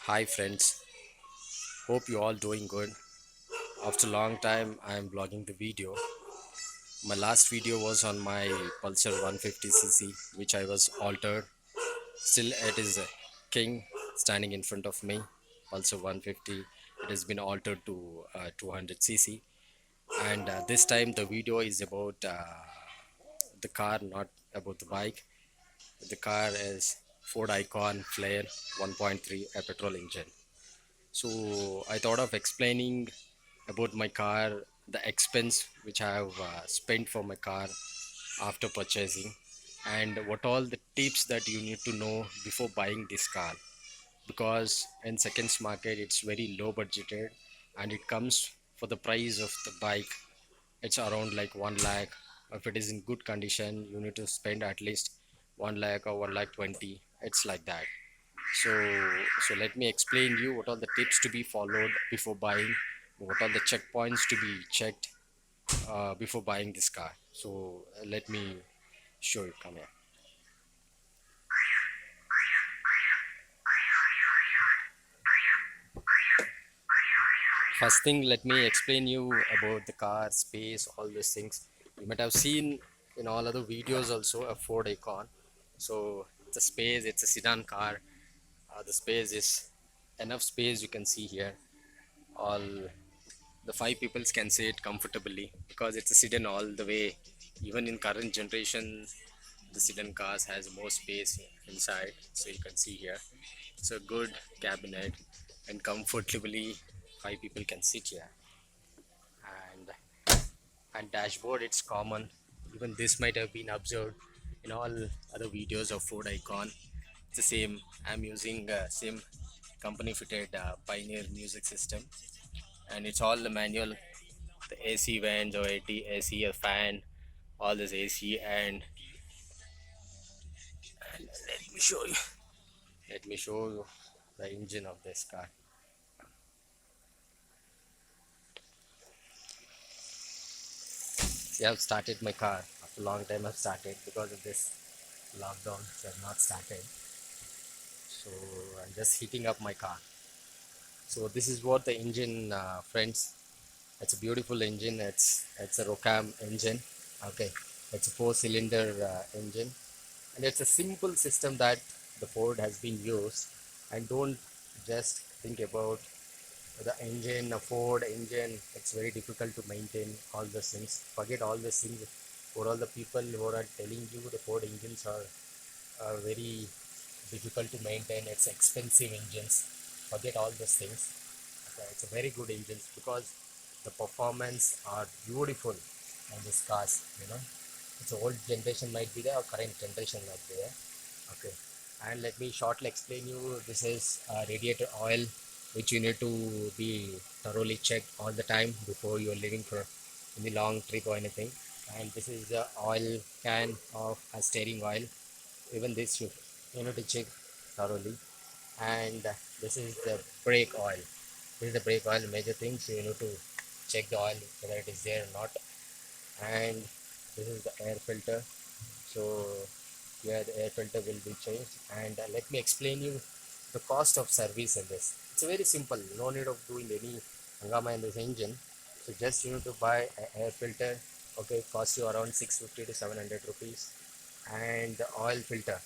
Hi friends, hope you all doing good. After a long time I am vlogging the video. My last video was on my Pulsar 150cc which I was altered. Still it is a king standing in front of me. Pulsar 150. It has been altered to 200cc and this time the video is about the car, not about the bike. The car is Ford Ikon Flare 1.3 a petrol engine. So I thought of explaining about my car, the expense which I have spent for my car after purchasing, and what all the tips that you need to know before buying this car. Because in seconds market it's very low budgeted, and it comes for the price of the bike. It's around like 1 lakh. If it is in good condition, you need to spend at least 1 lakh or 1 lakh 20. It's like that. So let me explain you what are the tips to be followed before buying, what are the checkpoints to be checked before buying this car. So let me show you. Come here. First thing, let me explain you about the car, space, all these things. You might have seen in all other videos also a Ford Ikon. So the space, it's a sedan car. The space is enough space, you can see here. All the five people can sit comfortably because it's a sedan all the way. Even in current generation, the sedan cars has more space inside, so you can see here. It's a good cabinet and comfortably five people can sit here. And dashboard, it's common. Even this might have been observed in all other videos of Ford Icon. It's the same. I'm using same company fitted Pioneer music system, and it's all the manual. The AC vents or AC, a fan, all this AC. And let me show you. Let me show you the engine of this car. See, I've started my car after a long time. I've started because of this lockdown. So I've not started. So I'm just heating up my car. So this is what the engine, friends. It's a beautiful engine. It's a Rocam engine. Okay, it's a four-cylinder engine, and it's a simple system that the Ford has been used. And don't just think about the engine, a Ford engine. It's very difficult to maintain all those things. Forget all those things. For all the people who are telling you the Ford engines are very difficult to maintain, it's expensive engines. Forget all those things. Okay, it's a very good engine because the performance are beautiful in these cars. It's old generation might be there or current generation might be there. Okay, and let me shortly explain you. This is radiator oil which you need to be thoroughly checked all the time before you're leaving for any long trip or anything. And this is the oil can of a steering oil. Even this you need to check thoroughly. And this is the brake oil. This is the brake oil, major thing. So you need to check the oil whether it is there or not. And this is the air filter. So yeah, the air filter will be changed. And let me explain you the cost of service in this. It's very simple, no need of doing any hangama in this engine. So just you need to buy an air filter. Okay, cost you around 650 to 700 rupees. And the oil filter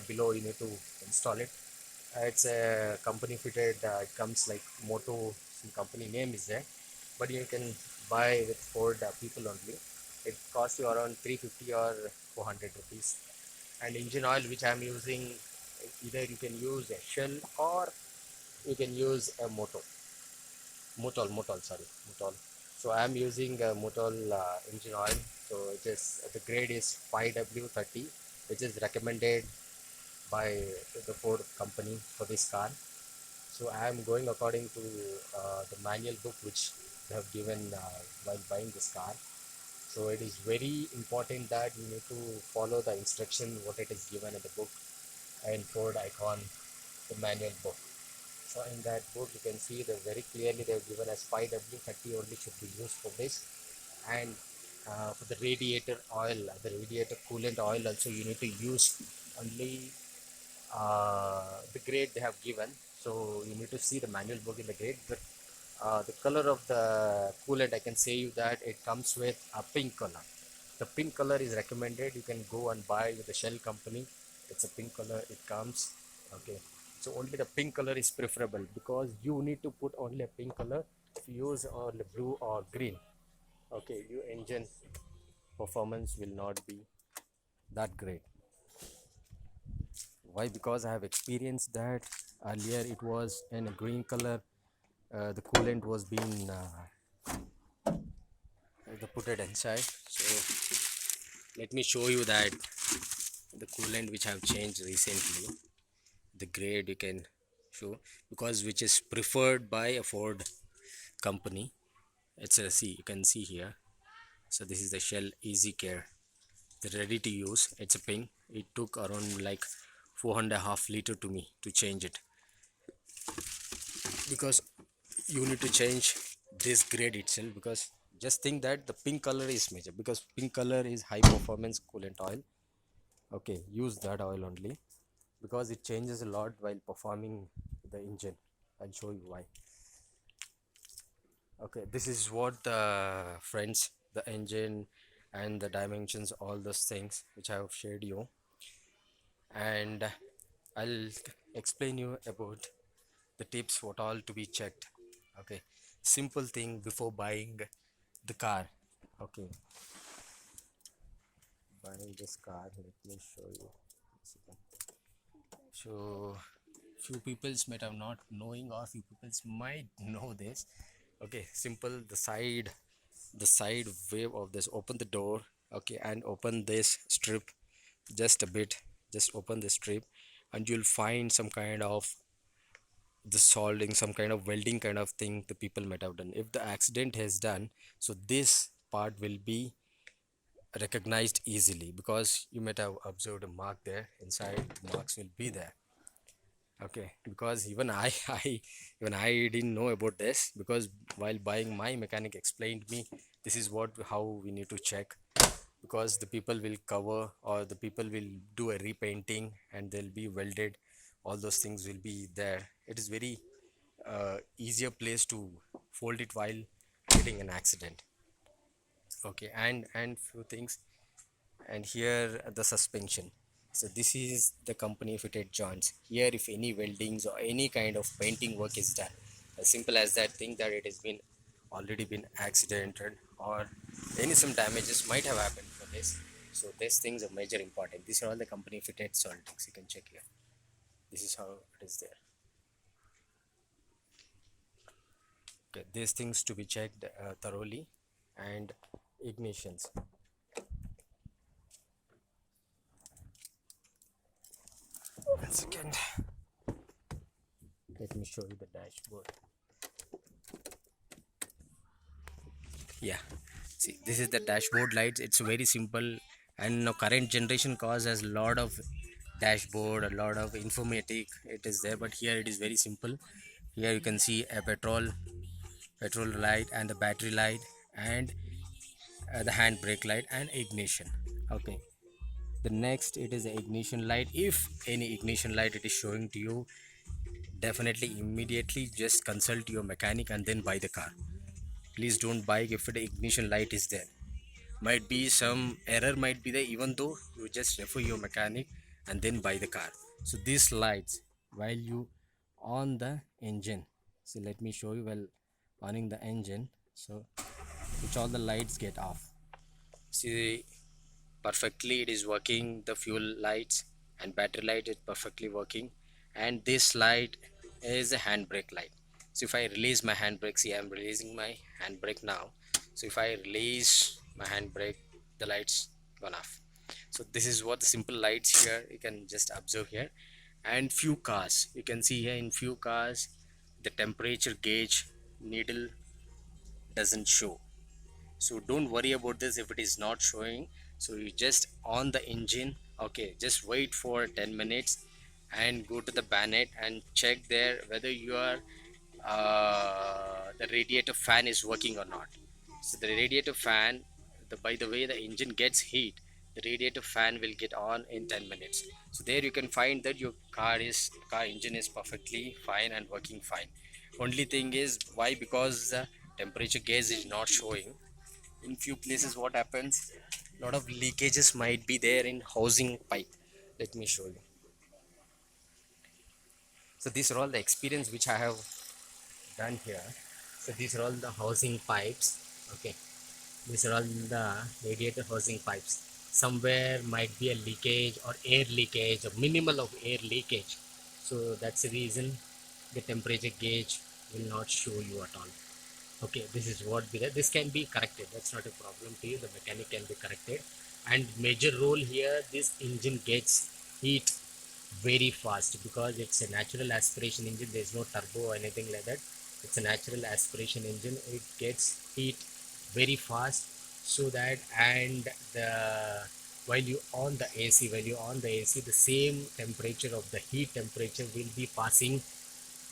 below you need to install it. It's a company fitted. It comes like Motul, some company name is there, but you can buy with Ford people only. It costs you around 350 or 400 rupees. And engine oil which I'm using, either you can use a Shell or you can use a Motul, sorry, Motul. So I'm using a Motul engine oil. So it is the grade is 5W30, which is recommended by the Ford company for this car. So I am going according to the manual book which they have given while buying this car. So it is very important that you need to follow the instruction what it is given in the book and Ford Icon, the manual book. So in that book you can see that very clearly they have given as 5W30 only should be used for this. And for the radiator oil, the radiator coolant oil also you need to use only the grade they have given. So you need to see the manual book in the gate. But the color of the coolant, I can say you that it comes with a pink color. The pink color is recommended. You can go and buy with the Shell company. It's a pink color. It comes. Okay. So only the pink color is preferable, because you need to put only a pink color. If you use only blue or green, okay, your engine performance will not be that great. Why? Because I have experienced that earlier it was in a green color. The coolant was being the put it inside. So let me show you that the coolant which I have changed recently, the grade you can show, because which is preferred by a Ford company. It's a see, you can see here. So this is the Shell Easy Care, the ready to use. It's a ping. It took around like 4.5 liters to me to change it, because you need to change this grade itself. Because just think that the pink color is major, because pink color is high performance coolant oil. Okay, use that oil only, because it changes a lot while performing the engine. I'll show you why. Okay, this is what the friends, the engine and the dimensions, all those things which I have shared you. And I'll explain you about the tips what all to be checked. Okay, simple thing before buying the car. Okay, buying this car, let me show you. So few peoples might have not knowing, or few peoples might know this. Okay, simple, the side wave of this, open the door. Okay, and open this strip just a bit, just open the strip, and you'll find some kind of the soldering, some kind of welding kind of thing the people might have done. If the accident has done, so this part will be recognized easily, because you might have observed a mark there inside. The marks will be there. Okay, because even I didn't know about this, because while buying, my mechanic explained me this is what how we need to check. Because the people will cover, or the people will do a repainting, and they'll be welded, all those things will be there. It is very easier place to fold it while getting an accident. Okay, and few things. And here the suspension. So this is the company fitted joints. Here if any weldings or any kind of painting work is done, as simple as that, thing that it has been already been accidented, or any some damages might have happened for this. So these things are major important. These are all the company fitted saltings, you can check here. This is how it is there. Okay, these things to be checked thoroughly. And ignitions. One second, let me show you the dashboard. Yeah, see, this is the dashboard lights. It's very simple. And now current generation cars has a lot of dashboard, a lot of informatic it is there, but here it is very simple. Here you can see a petrol light, and the battery light, and the handbrake light, and ignition. Okay, the next, it is the ignition light. If any ignition light it is showing to you, definitely immediately just consult your mechanic and then buy the car. Please don't buy if the ignition light is there. Might be some error might be there, even though you just refer your mechanic and then buy the car. So these lights while you on the engine, so let me show you while running the engine. So which all the lights get off. See, perfectly it is working. The fuel lights and battery light is perfectly working. And this light is a handbrake light. So if I release my handbrake, see, I'm releasing my handbrake now. So if I release my handbrake, the lights gone off. So this is what the simple lights here you can just observe here. And few cars, you can see here, in few cars the temperature gauge needle doesn't show. So don't worry about this if it is not showing. So you just on the engine. Okay, just wait for 10 minutes and go to the bonnet and check there whether your the radiator fan is working or not. So the radiator fan, by the way the engine gets heat, the radiator fan will get on in 10 minutes. So there you can find that your car engine is perfectly fine and working fine. Only thing is why, because the temperature gauge is not showing. In few places what happens, lot of leakages might be there in housing pipe. Let me show you. So these are all the experience which I have done here. So these are all the housing pipes. Okay, these are all the radiator housing pipes. Somewhere might be a leakage or air leakage or minimal of air leakage. So that's the reason the temperature gauge will not show you at all. Okay, this is what be there. This can be corrected. That's not a problem to you. The mechanic can be corrected. And major role here, this engine gets heat very fast because it's a natural aspiration engine. There's no turbo or anything like that. It's a natural aspiration engine. It gets heat very fast, so that, and the while you on the AC, the same temperature of the heat temperature will be passing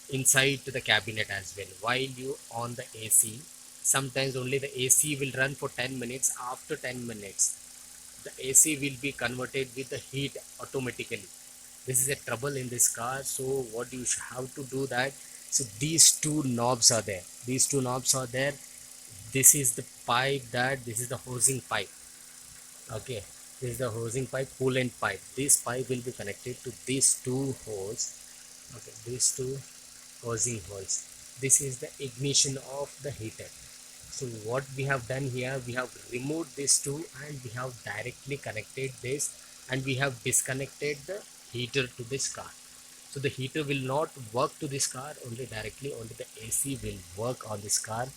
inside to the cabinet as well. While you on the AC, sometimes only the AC will run for 10 minutes. After 10 minutes, the AC will be converted with the heat automatically. This is a trouble in this car. So what you have to do that, so these two knobs are there. These two knobs are there. This is the pipe, that this is the hosing pipe. Okay, this is the hosing pipe, coolant pipe. This pipe will be connected to these two holes. Okay, these two hosing holes. This is the ignition of the heater. So what we have done here, we have removed these two and we have directly connected this, and we have disconnected the heater to this car. So the heater will not work to this car, only directly only the AC will work on this car.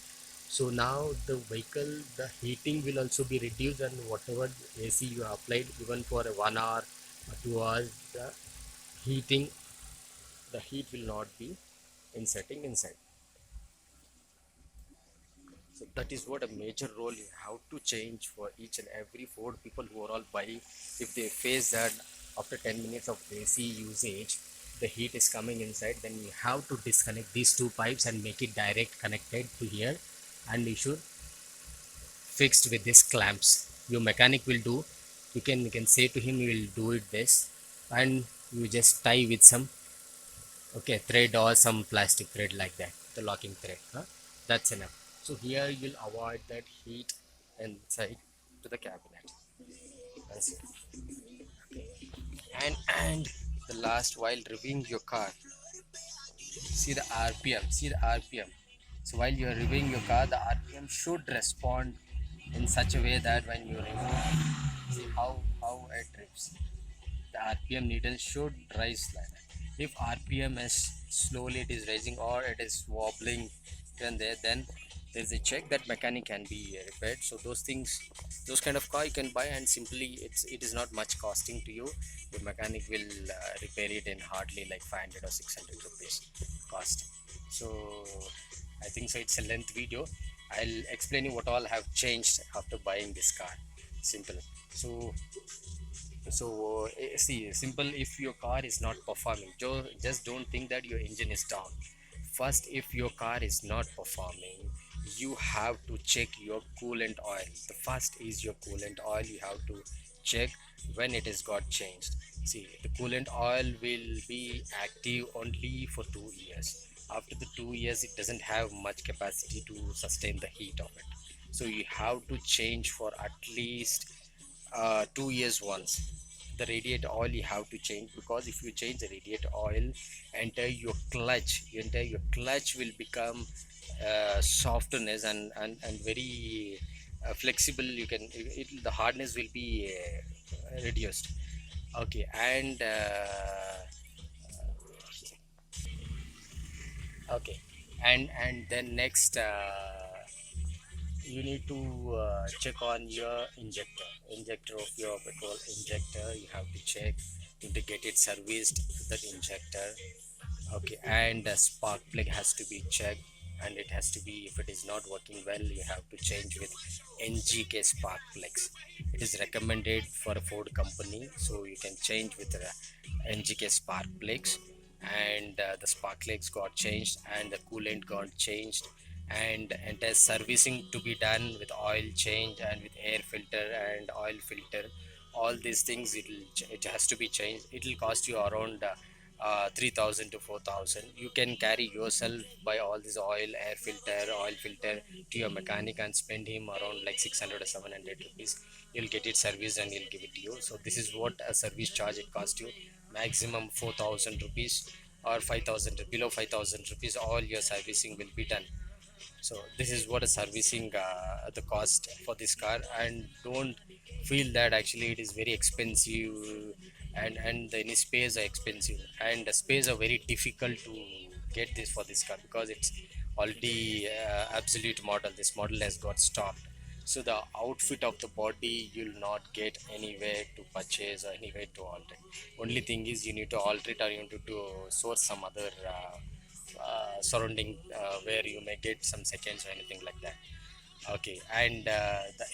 So now the vehicle, the heating will also be reduced, and whatever AC you have applied, even for a 1 hour or 2 hours, heating the heat will not be inserting inside. So that is what a major role you have to change for each and every Ford people who are all buying. If they face that after 10 minutes of AC usage, the heat is coming inside, then you have to disconnect these two pipes and make it direct connected to here, and you should fixed with these clamps. Your mechanic will do. You can say to him, you will do it this, and you just tie with some, okay, thread or some plastic thread like that, the locking thread, huh? That's enough. So here you'll avoid that heat inside to the cabinet. That's it. And the last, while reviewing your car, see the RPM, so while you're reviewing your car, the RPM should respond in such a way that when you remove, see how it trips, the RPM needle should rise like that. If RPM is slowly it is rising or it is wobbling here and there, then there's a check that mechanic can be repaired. So those things, those kind of car you can buy, and simply it is not much costing to you. Your mechanic will repair it in hardly like 500 or 600 rupees cost. So I think so it's a length video. I'll explain you what all have changed after buying this car. Simple. So see, simple. If your car is not performing, just don't think that your engine is down. First, if your car is not performing, you have to check your coolant oil. The first is your coolant oil. You have to check when it has got changed. See, the coolant oil will be active only for 2 years. After the 2 years, it doesn't have much capacity to sustain the heat of it. So you have to change for at least 2 years once. The radiator oil you have to change, because if you change the radiator oil, entire your clutch will become softness and very flexible. You can the hardness will be reduced. Okay, okay, and then next, you need to check on your injector of your petrol injector. You have to check to get it serviced, that injector. Okay, and the spark plug has to be checked, and it has to be, if it is not working well, you have to change with NGK spark plugs. It is recommended for a Ford company, so you can change with the NGK spark plugs. And the spark plugs got changed, and the coolant got changed, and entire servicing to be done with oil change and with air filter and oil filter. all these things, it has to be changed. It will cost you around 3000 to 4000. You can carry yourself by all this oil filter to your mechanic and spend him around like 600 or 700 rupees. You'll get it serviced and he'll give it to you. So this is what a service charge it cost you, maximum 4000 rupees or 5000. Below 5000 rupees all your servicing will be done. So this is what a servicing the cost for this car. And don't feel that actually it is very expensive, and the any spares are expensive, and the spares are very difficult to get this for this car because it's already absolute model. This model has got stopped, so the outfit of the body you'll not get anywhere to purchase or anywhere to alter. Only thing is you need to alter it, or you need to source some other surrounding where you may get some seconds or anything like that. Okay, and the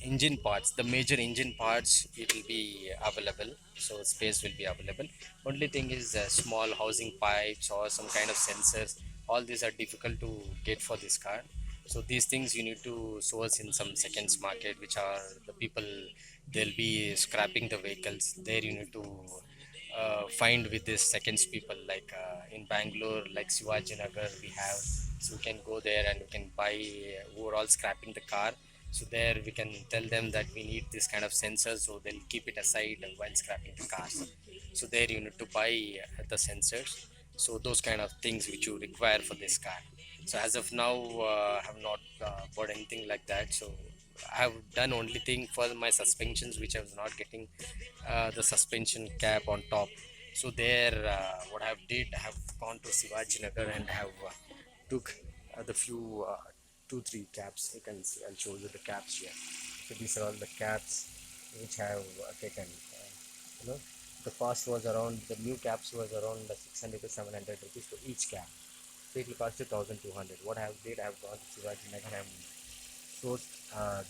engine parts, the major engine parts, it will be available, so space will be available. Only thing is small housing pipes or some kind of sensors, all these are difficult to get for this car. So these things you need to source in some seconds market, which are the people, they'll be scrapping the vehicles there. You need to find with this seconds people, like in Bangalore, like Shivaji Nagar we have. So we can go there and we can buy who are all scrapping the car. So there we can tell them that we need this kind of sensors, so they'll keep it aside while scrapping the cars. So there you need to buy the sensors. So those kind of things which you require for this car. So as of now, I have not bought anything like that. So I have done only thing for my suspensions, which I was not getting the suspension cap on top. So there, what I have did, I have gone to Shivaji Nagar and have took the few two three caps. You can see, I'll show you the caps here. So these are all the caps which I have taken. You know, the cost was around, the new caps was around 600 to 700 rupees for each cap. So it will cost you 1200. What I have did, I have gone to Shivaji Nagar and sourced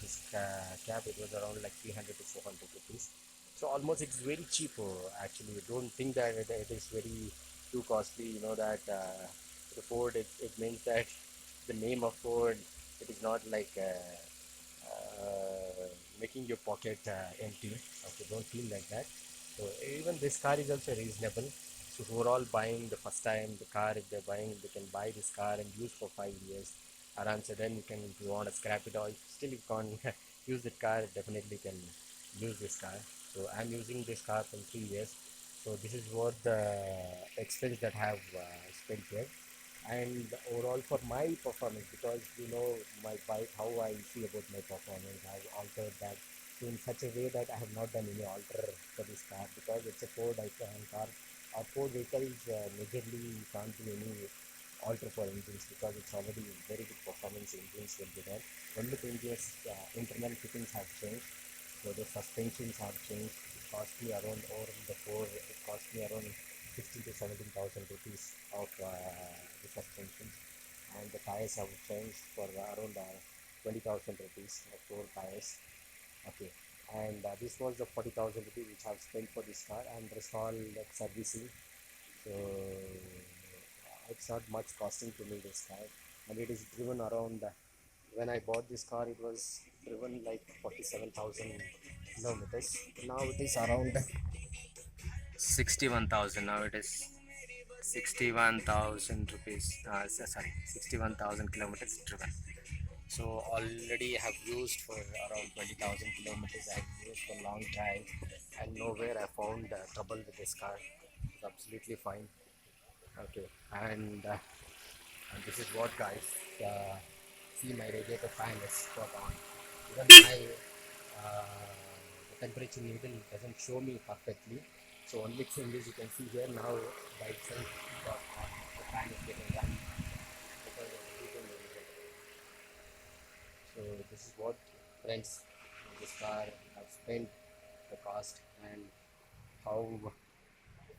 this cap. It was around like 300 to 400 rupees. So almost it's very cheap. Actually, you don't think that it is very too costly. You know that the Ford, it means that the name of Ford, it is not like making your pocket empty. Okay, don't feel like that. So even this car is also reasonable. So who are all buying the first time the car, if they're buying, they can buy this car and use for 5 years. Around, so then you can, if you want to scrap it all, still you can't use that car, definitely can use this car. So I'm using this car from 3 years. So this is what the expense that I have spent here. And overall for my performance, because you know my bike, how I see about my performance, I've altered that in such a way that I have not done any alter for this car, because it's a Ford Icon car. Our Ford vehicles majorly can't do any alter for engines, because it's already very good performance engines will be there. Only thing is internal fittings have changed. So the suspensions have changed. It cost me around, or the Ford, it cost me around 16 to 17,000 rupees of the suspensions. And the tires have changed for around 20,000 rupees of four tires. Okay, and this was the 40,000 rupees which I have spent for this car, and rest all like servicing. So it's not much costing to me this car, and it is driven around. When I bought this car, it was driven like 47,000 kilometers. Now it is around 61,000. Now it is 61,000 rupees. Sorry, 61,000 kilometers driven. So already I have used for around 20,000 kilometers. I have used for long drive, and nowhere I found trouble with this car. It's absolutely fine. Okay, and this is what, guys. Uh, See, my radiator fan is spot on. Even my uh, the temperature needle doesn't show me perfectly. So only thing is, you can see here now by itself got on. The fan is getting run because of the heating needle. So this is what, friends, this car have spent the cost, and how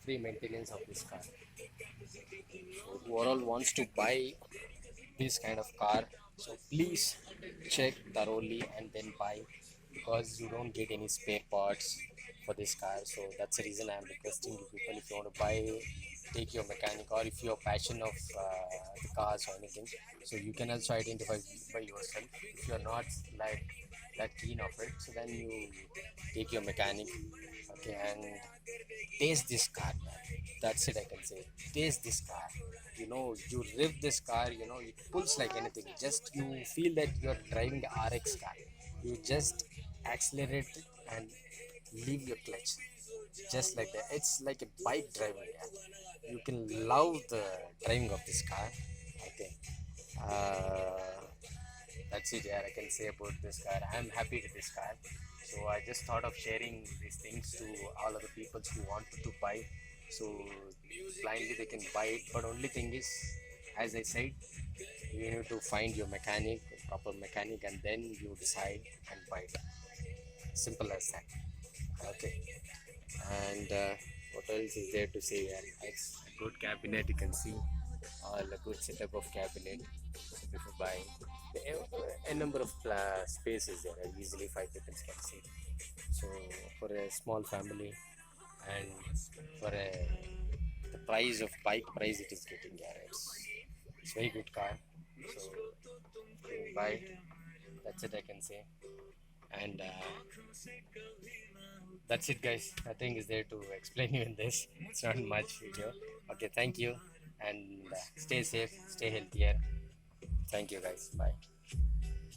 free maintenance of this car. So whoever wants to buy this kind of car, so please check thoroughly and then buy, because you don't get any spare parts for this car. So that's the reason I'm requesting you people, if you want to buy, take your mechanic, or if you're passion of the cars or anything, so you can also identify by yourself. If you're not like that keen of it. So then you take your mechanic, okay, and taste this car, man. That's it, I can say. Taste this car. You know, you rev this car, you know, it pulls like anything. Just you feel that you're driving a RX car. You just accelerate it and leave your clutch. Just like that. It's like a bike driving, yeah. You can love the driving of this car. Okay. Uh, that's it, yeah. I can say about this car. I'm happy with this car. So I just thought of sharing these things to all other people who wanted to buy. So blindly they can buy it. But only thing is, as I said, you need to find your mechanic, proper mechanic, and then you decide and buy it. Simple as that. Okay. And what else is there to say? Yeah, it's a good cabinet. You can see all a good setup of cabinet before buying. A number of spaces there. Easily five people can sit. So for a small family and for the price of bike price it is getting, yeah, it's very good car. So you can buy it. That's it, I can say. And that's it, guys. Nothing is there to explain you in this. It's not much video. Okay, thank you, and stay safe, stay healthier. Thank you, guys. Bye.